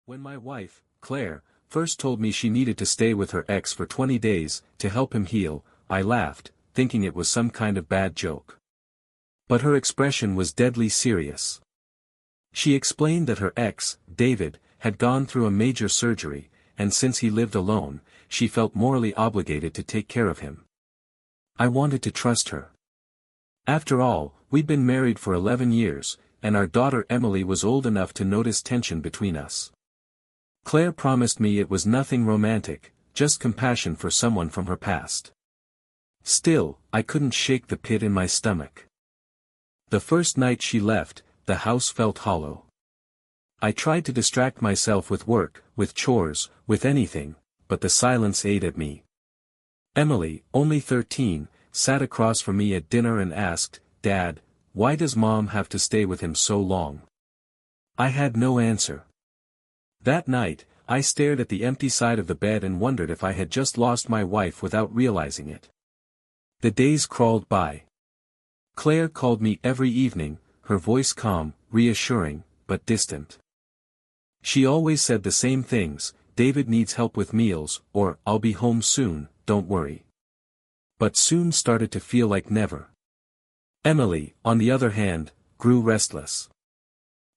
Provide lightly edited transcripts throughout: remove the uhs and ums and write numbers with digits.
When my wife, Claire, first told me she needed to stay with her ex for 20 days, to help him heal, I laughed, thinking it was some kind of bad joke. But her expression was deadly serious. She explained that her ex, David, had gone through a major surgery, and since he lived alone, she felt morally obligated to take care of him. I wanted to trust her. After all, we'd been married for 11 years, and our daughter Emily was old enough to notice tension between us. Claire promised me it was nothing romantic, just compassion for someone from her past. Still, I couldn't shake the pit in my stomach. The first night she left, the house felt hollow. I tried to distract myself with work, with chores, with anything, but the silence ate at me. Emily, only 13, sat across from me at dinner and asked, "Dad, why does Mom have to stay with him so long?" I had no answer. That night, I stared at the empty side of the bed and wondered if I had just lost my wife without realizing it. The days crawled by. Claire called me every evening, her voice calm, reassuring, but distant. She always said the same things: "David needs help with meals," or "I'll be home soon, don't worry." But soon started to feel like never. Emily, on the other hand, grew restless.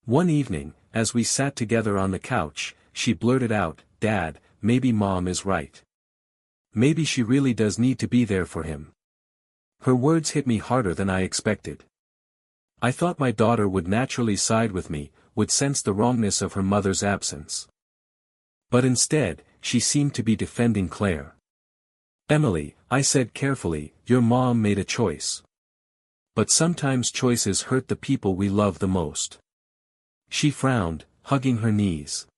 One evening, as we sat together on the couch, she blurted out, "Dad, maybe Mom is right. Maybe she really does need to be there for him." Her words hit me harder than I expected. I thought my daughter would naturally side with me, would sense the wrongness of her mother's absence. But instead, she seemed to be defending Claire. "Emily," I said carefully, "your mom made a choice. But sometimes choices hurt the people we love the most." She frowned, hugging her knees.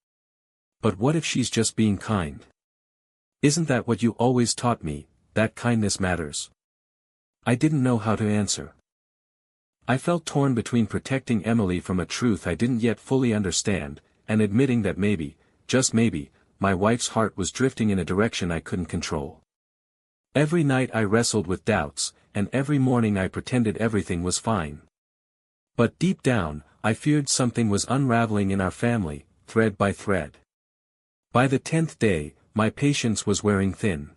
"But what if she's just being kind? Isn't that what you always taught me, that kindness matters?" I didn't know how to answer. I felt torn between protecting Emily from a truth I didn't yet fully understand, and admitting that maybe, just maybe, my wife's heart was drifting in a direction I couldn't control. Every night I wrestled with doubts, and every morning I pretended everything was fine. But deep down, I feared something was unraveling in our family, thread by thread. By the 10th day, my patience was wearing thin.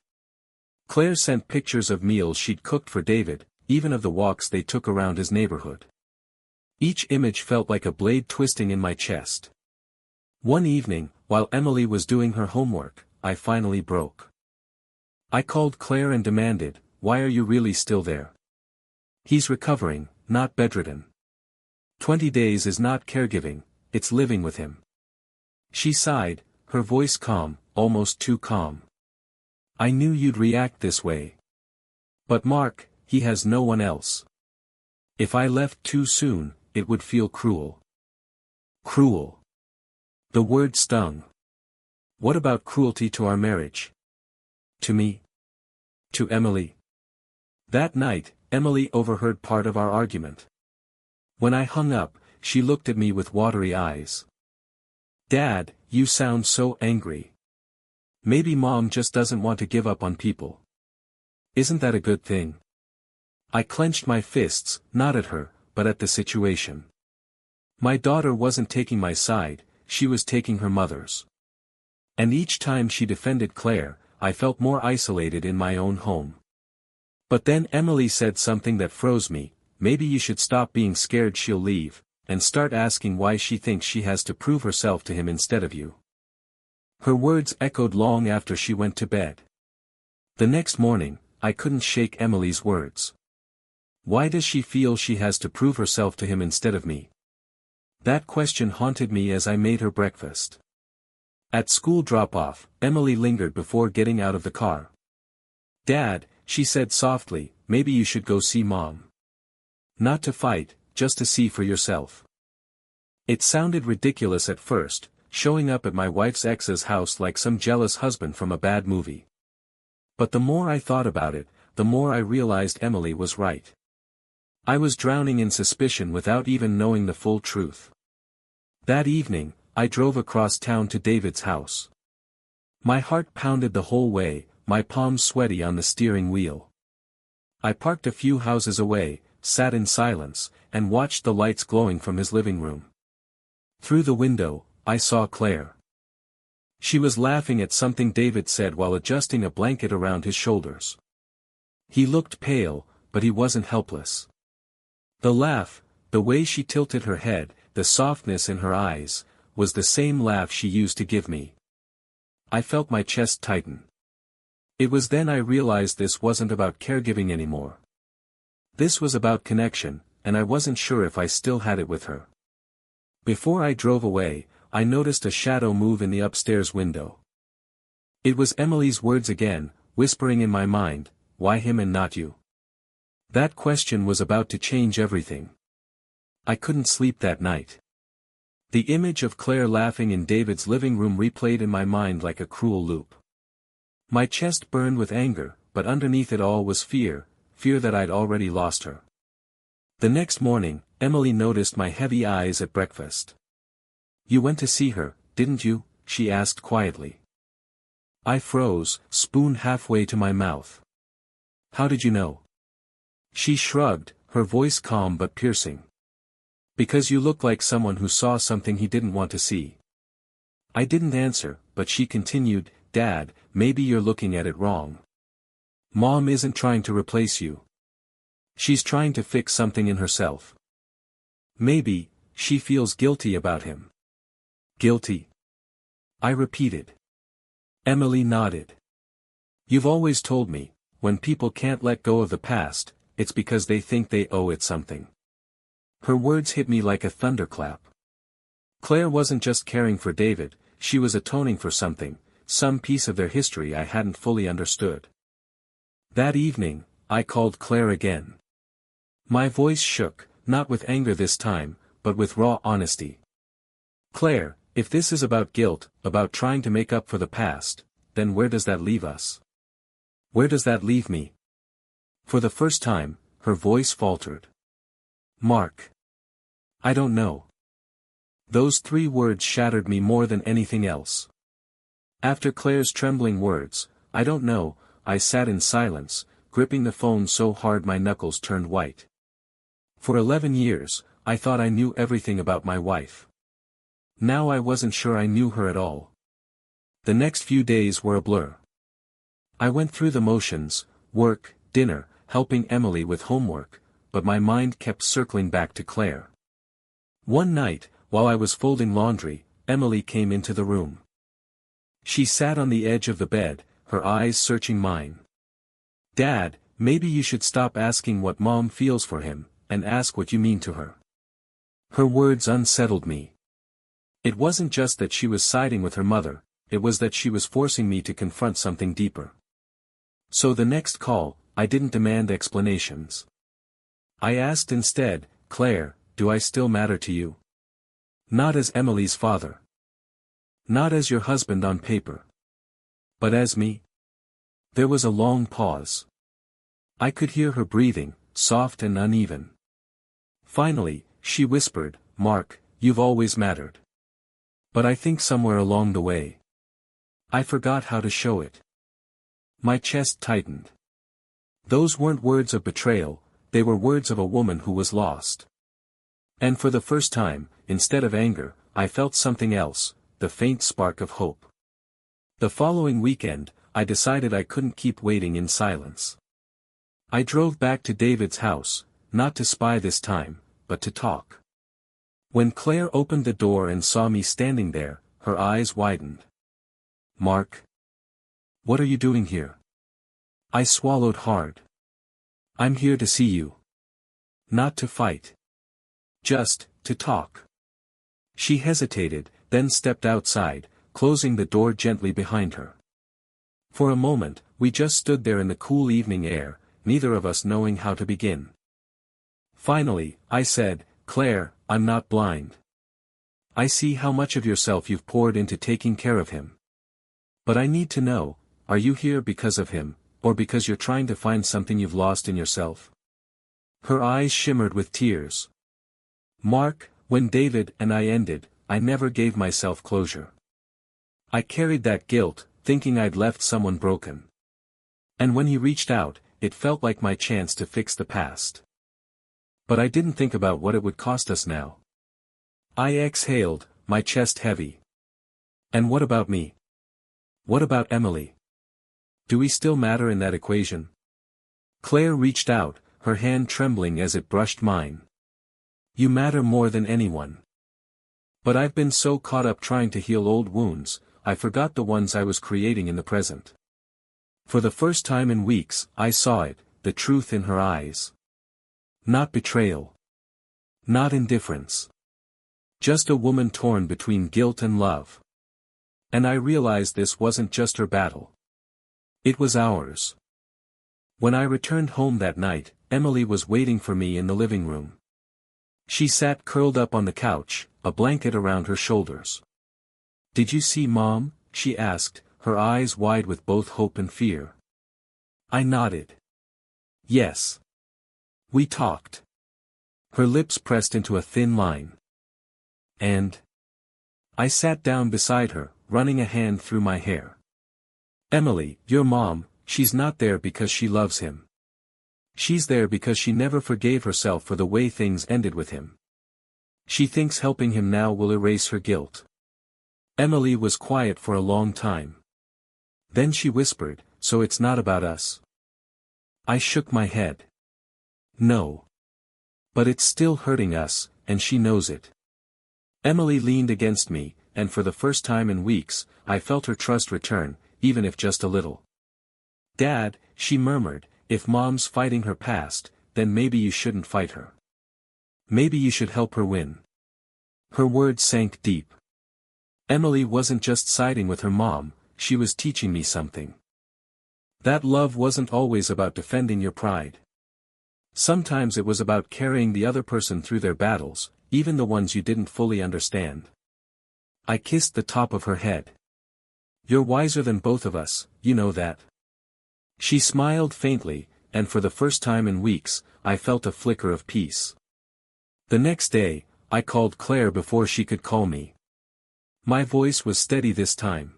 Claire sent pictures of meals she'd cooked for David, even of the walks they took around his neighborhood. Each image felt like a blade twisting in my chest. One evening, while Emily was doing her homework, I finally broke. I called Claire and demanded, "Why are you really still there? He's recovering, not bedridden. 20 days is not caregiving, it's living with him." She sighed, her voice calm, almost too calm. "I knew you'd react this way. But Mark, he has no one else. If I left too soon, it would feel cruel." Cruel. The word stung. What about cruelty to our marriage? To me? To Emily? That night, Emily overheard part of our argument. When I hung up, she looked at me with watery eyes. "Dad, you sound so angry. Maybe Mom just doesn't want to give up on people. Isn't that a good thing?" I clenched my fists, not at her, but at the situation. My daughter wasn't taking my side, she was taking her mother's. And each time she defended Claire, I felt more isolated in my own home. But then Emily said something that froze me: "Maybe you should stop being scared she'll leave, and start asking why she thinks she has to prove herself to him instead of you." Her words echoed long after she went to bed. The next morning, I couldn't shake Emily's words. Why does she feel she has to prove herself to him instead of me? That question haunted me as I made her breakfast. At school drop-off, Emily lingered before getting out of the car. "Dad," she said softly, "maybe you should go see Mom. Not to fight, just to see for yourself." It sounded ridiculous at first, showing up at my wife's ex's house like some jealous husband from a bad movie. But the more I thought about it, the more I realized Emily was right. I was drowning in suspicion without even knowing the full truth. That evening, I drove across town to David's house. My heart pounded the whole way, my palms sweaty on the steering wheel. I parked a few houses away, sat in silence, and watched the lights glowing from his living room. Through the window, I saw Claire. She was laughing at something David said while adjusting a blanket around his shoulders. He looked pale, but he wasn't helpless. The laugh, the way she tilted her head, the softness in her eyes, was the same laugh she used to give me. I felt my chest tighten. It was then I realized this wasn't about caregiving anymore. This was about connection, and I wasn't sure if I still had it with her. Before I drove away, I noticed a shadow move in the upstairs window. It was Emily's words again, whispering in my mind, "Why him and not you?" That question was about to change everything. I couldn't sleep that night. The image of Claire laughing in David's living room replayed in my mind like a cruel loop. My chest burned with anger, but underneath it all was fear that I'd already lost her. The next morning, Emily noticed my heavy eyes at breakfast. "You went to see her, didn't you?" she asked quietly. I froze, spoon halfway to my mouth. "How did you know?" She shrugged, her voice calm but piercing. "Because you look like someone who saw something he didn't want to see." I didn't answer, but she continued, "Dad, maybe you're looking at it wrong. Mom isn't trying to replace you. She's trying to fix something in herself. Maybe, she feels guilty about him." "Guilty?" I repeated. Emily nodded. "You've always told me, when people can't let go of the past, it's because they think they owe it something." Her words hit me like a thunderclap. Claire wasn't just caring for David, she was atoning for something, some piece of their history I hadn't fully understood. That evening, I called Claire again. My voice shook, not with anger this time, but with raw honesty. "Claire, if this is about guilt, about trying to make up for the past, then where does that leave us? Where does that leave me?" For the first time, her voice faltered. "Mark. I don't know." Those 3 words shattered me more than anything else. After Claire's trembling words, "I don't know," I sat in silence, gripping the phone so hard my knuckles turned white. For 11 years, I thought I knew everything about my wife. Now I wasn't sure I knew her at all. The next few days were a blur. I went through the motions, work, dinner, helping Emily with homework, but my mind kept circling back to Claire. One night, while I was folding laundry, Emily came into the room. She sat on the edge of the bed, her eyes searching mine. "Dad, maybe you should stop asking what Mom feels for him, and ask what you mean to her." Her words unsettled me. It wasn't just that she was siding with her mother, it was that she was forcing me to confront something deeper. So the next call, I didn't demand explanations. I asked instead, "Claire, do I still matter to you? Not as Emily's father. Not as your husband on paper. But as me?" There was a long pause. I could hear her breathing, soft and uneven. Finally, she whispered, "Mark, you've always mattered. But I think somewhere along the way, I forgot how to show it." My chest tightened. Those weren't words of betrayal, they were words of a woman who was lost. And for the first time, instead of anger, I felt something else, the faint spark of hope. The following weekend, I decided I couldn't keep waiting in silence. I drove back to David's house, not to spy this time, but to talk. When Claire opened the door and saw me standing there, her eyes widened. "Mark? What are you doing here?" I swallowed hard. "I'm here to see you. Not to fight. Just, to talk." She hesitated, then stepped outside, closing the door gently behind her. For a moment, we just stood there in the cool evening air, neither of us knowing how to begin. Finally, I said, "Claire, I'm not blind. I see how much of yourself you've poured into taking care of him. But I need to know, are you here because of him, or because you're trying to find something you've lost in yourself?" Her eyes shimmered with tears. "Mark, when David and I ended, I never gave myself closure. I carried that guilt, thinking I'd left someone broken. And when he reached out, it felt like my chance to fix the past. But I didn't think about what it would cost us now." I exhaled, my chest heavy. "And what about me? What about Emily? Do we still matter in that equation? Claire reached out, her hand trembling as it brushed mine. You matter more than anyone. But I've been so caught up trying to heal old wounds, I forgot the ones I was creating in the present. For the first time in weeks, I saw it, the truth in her eyes. Not betrayal. Not indifference. Just a woman torn between guilt and love. And I realized this wasn't just her battle. It was ours. When I returned home that night, Emily was waiting for me in the living room. She sat curled up on the couch, a blanket around her shoulders. Did you see Mom? She asked, her eyes wide with both hope and fear. I nodded. Yes. We talked. Her lips pressed into a thin line. And I sat down beside her, running a hand through my hair. Emily, your mom, she's not there because she loves him. She's there because she never forgave herself for the way things ended with him. She thinks helping him now will erase her guilt. Emily was quiet for a long time. Then she whispered, so it's not about us. I shook my head. No. But it's still hurting us, and she knows it. Emily leaned against me, and for the first time in weeks, I felt her trust return, even if just a little. Dad, she murmured, if Mom's fighting her past, then maybe you shouldn't fight her. Maybe you should help her win. Her words sank deep. Emily wasn't just siding with her mom, she was teaching me something. That love wasn't always about defending your pride. Sometimes it was about carrying the other person through their battles, even the ones you didn't fully understand. I kissed the top of her head. You're wiser than both of us, you know that. She smiled faintly, and for the first time in weeks, I felt a flicker of peace. The next day, I called Claire before she could call me. My voice was steady this time.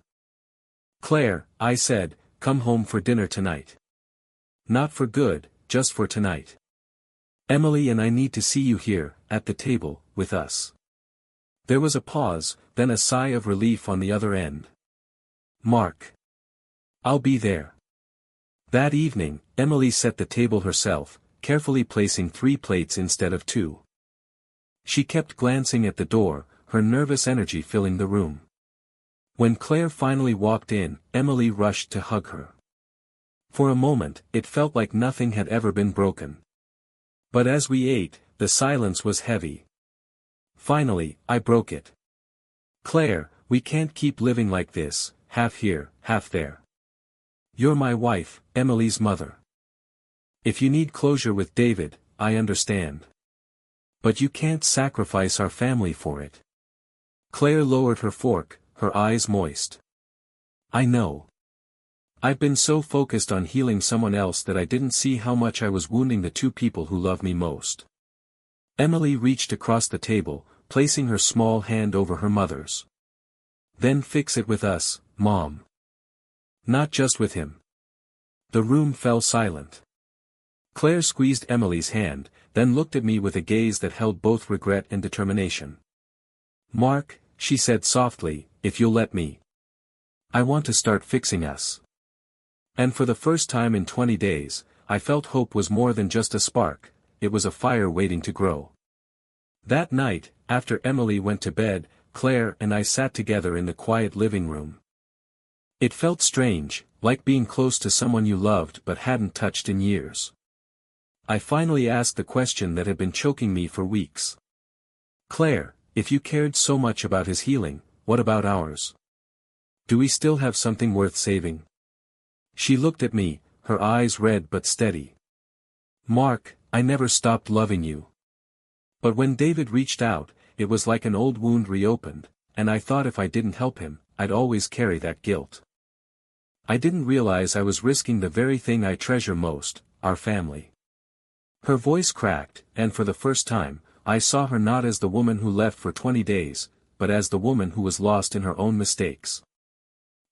Claire, I said, come home for dinner tonight. Not for good, just for tonight. Emily and I need to see you here, at the table, with us. There was a pause, then a sigh of relief on the other end. Mark. I'll be there. That evening, Emily set the table herself, carefully placing 3 plates instead of 2. She kept glancing at the door, her nervous energy filling the room. When Claire finally walked in, Emily rushed to hug her. For a moment, it felt like nothing had ever been broken. But as we ate, the silence was heavy. Finally, I broke it. Claire, we can't keep living like this, half here, half there. You're my wife, Emily's mother. If you need closure with David, I understand. But you can't sacrifice our family for it. Claire lowered her fork, her eyes moist. I know. I've been so focused on healing someone else that I didn't see how much I was wounding the 2 people who love me most. Emily reached across the table, placing her small hand over her mother's. Then fix it with us, Mom. Not just with him. The room fell silent. Claire squeezed Emily's hand, then looked at me with a gaze that held both regret and determination. Mark, she said softly, if you'll let me. I want to start fixing us. And for the first time in 20 days, I felt hope was more than just a spark, it was a fire waiting to grow. That night, after Emily went to bed, Claire and I sat together in the quiet living room. It felt strange, like being close to someone you loved but hadn't touched in years. I finally asked the question that had been choking me for weeks. Claire, if you cared so much about his healing, what about ours? Do we still have something worth saving? She looked at me, her eyes red but steady. Mark, I never stopped loving you. But when David reached out, it was like an old wound reopened, and I thought if I didn't help him, I'd always carry that guilt. I didn't realize I was risking the very thing I treasure most, our family. Her voice cracked, and for the first time, I saw her not as the woman who left for 20 days, but as the woman who was lost in her own mistakes.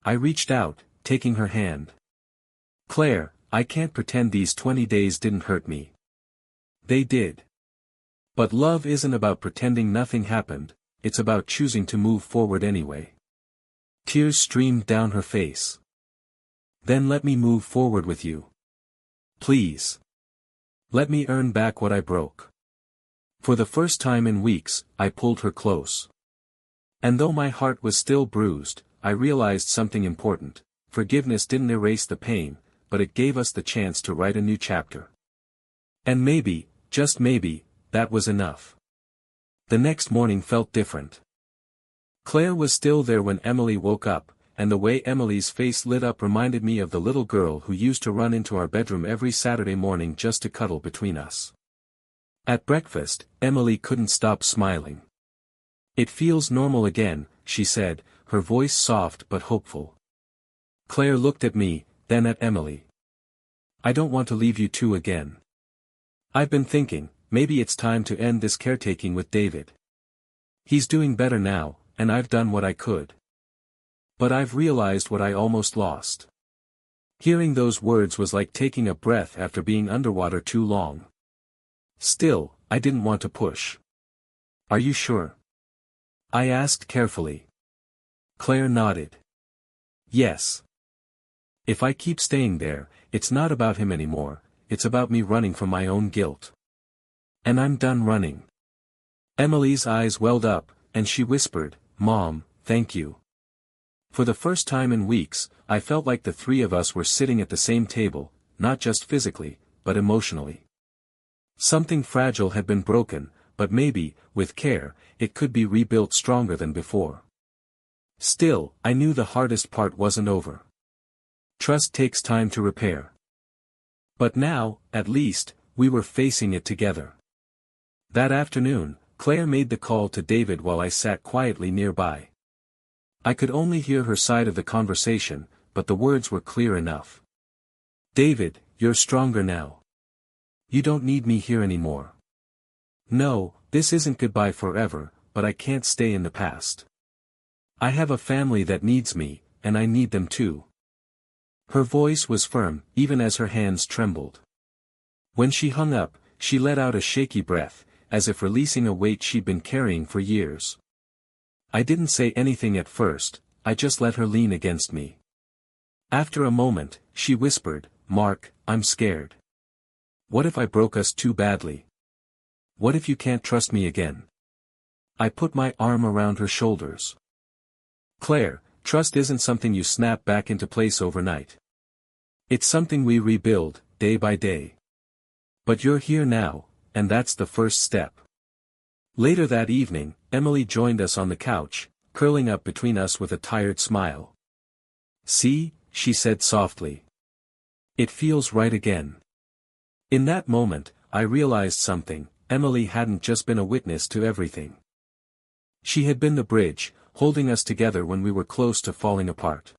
I reached out, taking her hand. Claire, I can't pretend these 20 days didn't hurt me. They did. But love isn't about pretending nothing happened, it's about choosing to move forward anyway. Tears streamed down her face. Then let me move forward with you. Please. Let me earn back what I broke. For the first time in weeks, I pulled her close. And though my heart was still bruised, I realized something important. Forgiveness didn't erase the pain, but it gave us the chance to write a new chapter. And maybe, just maybe, that was enough. The next morning felt different. Claire was still there when Emily woke up, and the way Emily's face lit up reminded me of the little girl who used to run into our bedroom every Saturday morning just to cuddle between us. At breakfast, Emily couldn't stop smiling. "It feels normal again," she said, her voice soft but hopeful. Claire looked at me, then at Emily. "I don't want to leave you two again. I've been thinking, maybe it's time to end this caretaking with David. He's doing better now, and I've done what I could. But I've realized what I almost lost." Hearing those words was like taking a breath after being underwater too long. Still, I didn't want to push. "Are you sure?" I asked carefully. Claire nodded. "Yes. If I keep staying there, it's not about him anymore, it's about me running from my own guilt. And I'm done running." Emily's eyes welled up, and she whispered, "Mom, thank you." For the first time in weeks, I felt like the three of us were sitting at the same table, not just physically, but emotionally. Something fragile had been broken, but maybe, with care, it could be rebuilt stronger than before. Still, I knew the hardest part wasn't over. Trust takes time to repair. But now, at least, we were facing it together. That afternoon, Claire made the call to David while I sat quietly nearby. I could only hear her side of the conversation, but the words were clear enough. "David, you're stronger now. You don't need me here anymore. No, this isn't goodbye forever, but I can't stay in the past. I have a family that needs me, and I need them too." Her voice was firm, even as her hands trembled. When she hung up, she let out a shaky breath, as if releasing a weight she'd been carrying for years. I didn't say anything at first, I just let her lean against me. After a moment, she whispered, "Mark, I'm scared. What if I broke us too badly? What if you can't trust me again?" I put my arm around her shoulders. "Claire, trust isn't something you snap back into place overnight. It's something we rebuild, day by day. But you're here now, and that's the first step." Later that evening, Emily joined us on the couch, curling up between us with a tired smile. "See," she said softly. "It feels right again." In that moment, I realized something. Emily hadn't just been a witness to everything. She had been the bridge, holding us together when we were close to falling apart.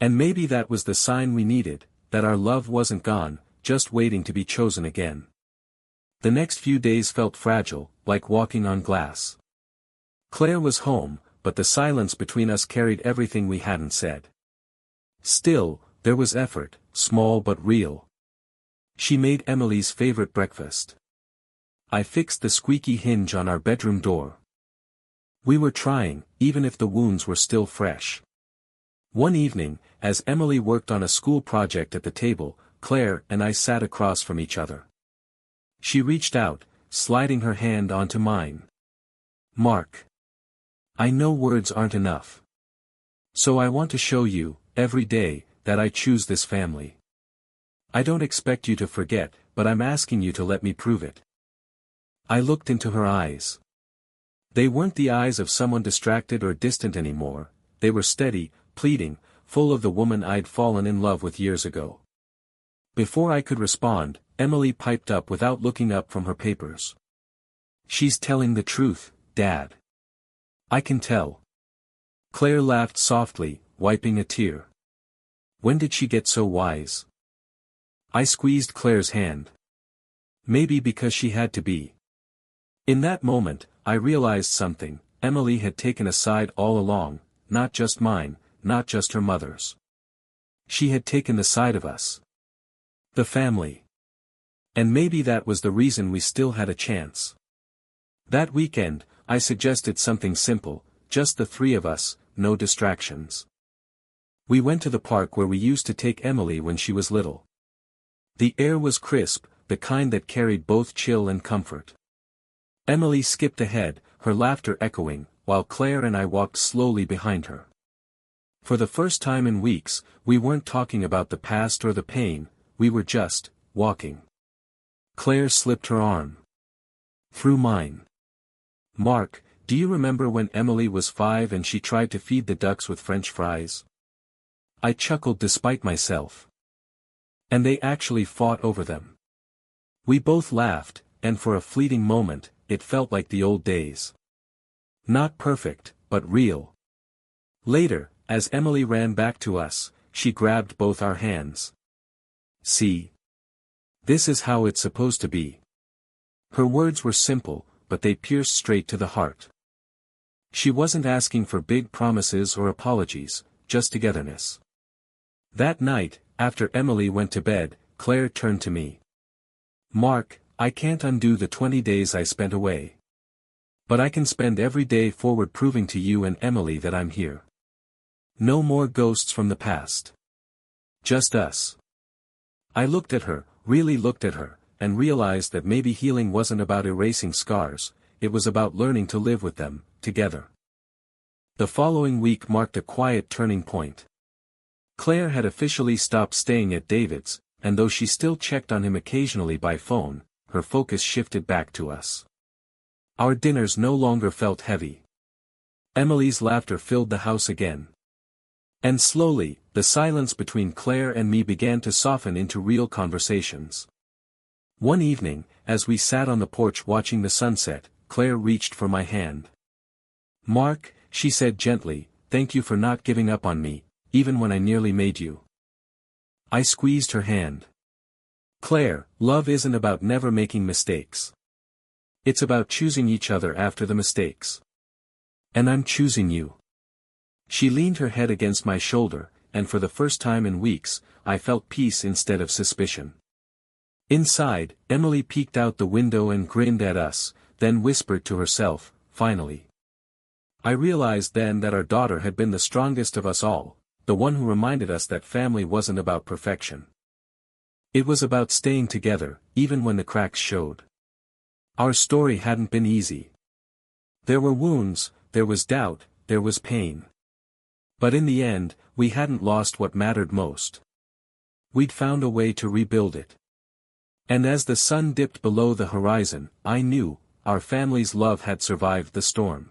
And maybe that was the sign we needed, that our love wasn't gone, just waiting to be chosen again. The next few days felt fragile, like walking on glass. Claire was home, but the silence between us carried everything we hadn't said. Still, there was effort, small but real. She made Emily's favorite breakfast. I fixed the squeaky hinge on our bedroom door. We were trying, even if the wounds were still fresh. One evening, as Emily worked on a school project at the table, Claire and I sat across from each other. She reached out, sliding her hand onto mine. "Mark. I know words aren't enough. So I want to show you, every day, that I choose this family. I don't expect you to forget, but I'm asking you to let me prove it." I looked into her eyes. They weren't the eyes of someone distracted or distant anymore, they were steady, pleading, full of the woman I'd fallen in love with years ago. Before I could respond, Emily piped up without looking up from her papers. "She's telling the truth, Dad. I can tell." Claire laughed softly, wiping a tear. "When did she get so wise?" I squeezed Claire's hand. Maybe because she had to be. In that moment, I realized something. Emily had taken a side all along, not just mine, not just her mother's. She had taken the side of us. The family. And maybe that was the reason we still had a chance. That weekend, I suggested something simple, just the three of us, no distractions. We went to the park where we used to take Emily when she was little. The air was crisp, the kind that carried both chill and comfort. Emily skipped ahead, her laughter echoing, while Claire and I walked slowly behind her. For the first time in weeks, we weren't talking about the past or the pain, we were just walking. Claire slipped her arm through mine. "Mark, do you remember when Emily was 5 and she tried to feed the ducks with French fries?" I chuckled despite myself. "And they actually fought over them." We both laughed, and for a fleeting moment, it felt like the old days. Not perfect, but real. Later, as Emily ran back to us, she grabbed both our hands. "See? This is how it's supposed to be." Her words were simple, but they pierced straight to the heart. She wasn't asking for big promises or apologies, just togetherness. That night, after Emily went to bed, Claire turned to me. "Mark, I can't undo the 20 days I spent away. But I can spend every day forward proving to you and Emily that I'm here. No more ghosts from the past. Just us." I looked at her, really looked at her, and realized that maybe healing wasn't about erasing scars, it was about learning to live with them, together. The following week marked a quiet turning point. Claire had officially stopped staying at David's, and though she still checked on him occasionally by phone, her focus shifted back to us. Our dinners no longer felt heavy. Emily's laughter filled the house again. And slowly, the silence between Claire and me began to soften into real conversations. One evening, as we sat on the porch watching the sunset, Claire reached for my hand. "Mark," she said gently, "thank you for not giving up on me, even when I nearly made you." I squeezed her hand. "Claire, love isn't about never making mistakes. It's about choosing each other after the mistakes. And I'm choosing you." She leaned her head against my shoulder, and for the first time in weeks, I felt peace instead of suspicion. Inside, Emily peeked out the window and grinned at us, then whispered to herself, "Finally." I realized then that our daughter had been the strongest of us all, the one who reminded us that family wasn't about perfection. It was about staying together, even when the cracks showed. Our story hadn't been easy. There were wounds, there was doubt, there was pain. But in the end, we hadn't lost what mattered most. We'd found a way to rebuild it. And as the sun dipped below the horizon, I knew, our family's love had survived the storm.